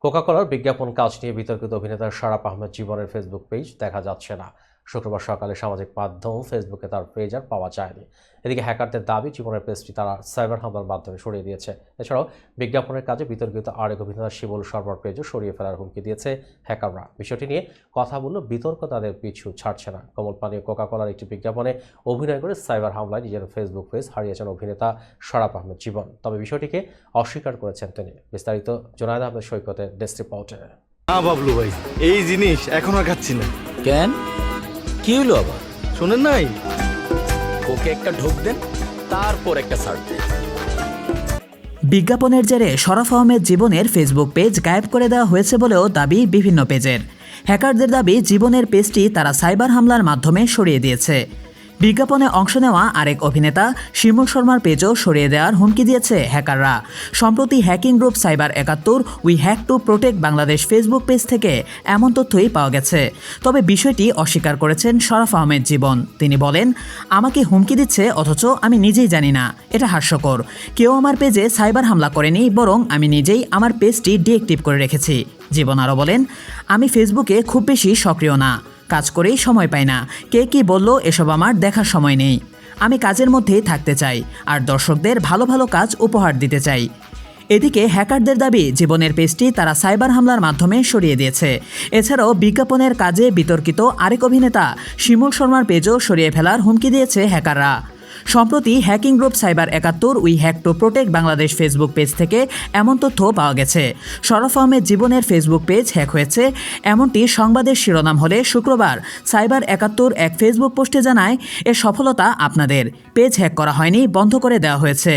কোকা-কোলার বিজ্ঞাপন কাজ নিয়ে বিতর্কিত অভিনেতা শারাপ আহমেদ জীবনের ফেসবুক পেজ দেখা যাচ্ছে না। শুক্রবার সকালে সামাজিক মাধ্যম ফেসবুকে তার পেজ আর পাওয়া যায়নি। এদিকে হ্যাকারদের দাবি জীবনের পেজটি তারা সাইবার হামলার মাধ্যমে সরিয়ে দিয়েছে। এছাড়াও বিজ্ঞাপনের কাজে বিতর্কিত আরেক অভিনেতা শিমুল শর্মার পেজও সরিয়ে ফেলার হুমকি দিয়েছে হ্যাকাররা। বিষয়টি নিয়ে কথা বলল বিতর্ক তাদের পিছু ছাড়ছে না। কমল পানীয় কোকা-কোলার একটি বিজ্ঞাপনে অভিনয় করে সাইবার হামলায় নিজের ফেসবুক পেজ হারিয়েছেন অভিনেতা শারাপ আহমেদ জীবন। তবে বিষয়টিকে অস্বীকার করেছেন তিনি। বিস্তারিত জুনায়েদ আহমেদ সৈকতের ডেস্ক রিপোর্টে। বাবলু ভাই, এই জিনিস এখন আর খাচ্ছি না। কেন, কি হলো আবার? শোনেন নাই, ওকে একটা ঢোক দেন, তারপর একটা সার্চ দেন। বিজ্ঞাপনের জেরে শরাফ আহমেদ জীবনের ফেসবুক পেজ গায়েব করে দেওয়া হয়েছে বলেও দাবি বিভিন্ন পেজের। হ্যাকারদের দাবি জীবনের পেজটি তারা সাইবার হামলার মাধ্যমে সরিয়ে দিয়েছে। বিজ্ঞাপনে অংশ নেওয়া আরেক অভিনেতা শিমুল শর্মার পেজও সরিয়ে দেওয়ার হুমকি দিয়েছে হ্যাকাররা। সম্প্রতি hacking group cyber ৭১ we hack to protect Bangladesh Facebook page থেকে এমন তথ্যই পাওয়া গেছে। তবে বিষয়টি অস্বীকার করেছেন শরাফ আহমেদ জীবন। তিনি বলেন, আমাকে হুমকি দিচ্ছে অথচ আমি নিজেই জানি না। এটা হাস্যকর। কেউ আমার পেজে সাইবার হামলা করেনি, বরং আমি নিজেই আমার পেজটি ডিঅ্যাক্টিভ করে রেখেছি। জীবন আরও বলেন, আমি ফেসবুকে খুব বেশি সক্রিয় না, কাজ করেই সময় পাই না। কে কি বলল এসব আমার দেখার সময় নেই। আমি কাজের মধ্যেই থাকতে চাই আর দর্শকদের ভালো ভালো কাজ উপহার দিতে চাই। এদিকে হ্যাকারদের দাবি জীবনের পেজটি তারা সাইবার হামলার মাধ্যমে সরিয়ে দিয়েছে। এছাড়াও বিজ্ঞাপনের কাজে বিতর্কিত আরেক অভিনেতা শিমুল শর্মার পেজও সরিয়ে ফেলার হুমকি দিয়েছে হ্যাকাররা। সম্প্রতি hacking group cyber ৭১ we hack to protect Bangladesh Facebook page থেকে এমন তথ্য পাওয়া গেছে। শরাফ আহমেদ জীবনের ফেসবুক পেজ হ্যাক হয়েছে এমনটি সংবাদের শিরোনাম হলে শুক্রবার সাইবার ৭১ এক ফেসবুক পোস্টে জানায়, এর সফলতা আপনাদের। পেজ হ্যাক করা হয়নি, বন্ধ করে দেওয়া হয়েছে।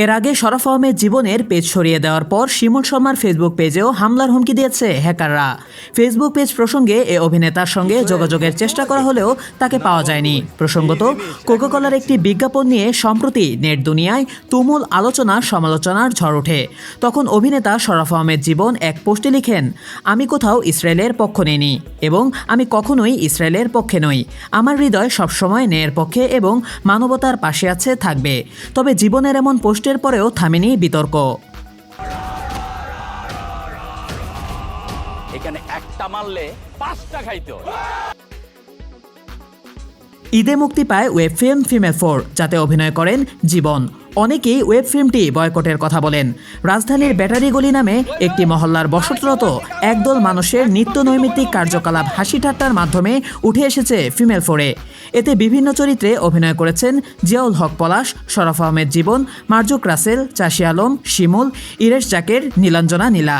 এর আগে শরাফ আহমেদ জীবনের পেজ সরিয়ে দেওয়ার পর শিমুল শর্মার ফেসবুক পেজেও হামলার হুমকি দিয়েছে হ্যাকাররা। ফেসবুক পেজ প্রসঙ্গে এ অভিনেতার সঙ্গে যোগাযোগের চেষ্টা করা হলেও তাকে পাওয়া যায়নি। প্রসঙ্গত, কোকা-কোলার একটি বিজ্ঞাপন নিয়ে সম্প্রতি নেট দুনিয়ায় তুমুল আলোচনা সমালোচনার ঝড় ওঠে। তখন অভিনেতা শরাফ আহমেদ জীবন এক পোস্টে লিখেন, আমি কোথাও ইসরায়েলের পক্ষ নেইনি এবং আমি কখনোই ইসরায়েলের পক্ষে নই। আমার হৃদয় সবসময় ন্যায়ের পক্ষে এবং মানবতার পাশে আছে, থাকবে। তবে জীবনের এমন পোস্টের পরেও থামেনি বিতর্ক। এখানে একটা মারলে ৫টা খাইতে হয়। ঈদে মুক্তি পায় ওয়েব ফিল্ম ফিমেল 4, যাতে অভিনয় করেন জীবন। অনেকেই ওয়েব ফিল্মটি বয়কটের কথা বলেন। রাজধানীর ব্যাটারি গলি নামে একটি মহল্লার বসতরত একদল মানুষের নিত্য নৈমিত্তিক কার্যকলাপ হাসি ঠাট্টার মাধ্যমে উঠে এসেছে ফিমেল 4-এ। এতে বিভিন্ন চরিত্রে অভিনয় করেছেন জিয়াউল হক পলাশ, শরাফ আহমেদ জীবন, মার্জুক রাসেল, চাষি আলম, শিমুল, ইরেশ জাকের, নীলাঞ্জনা নীলা।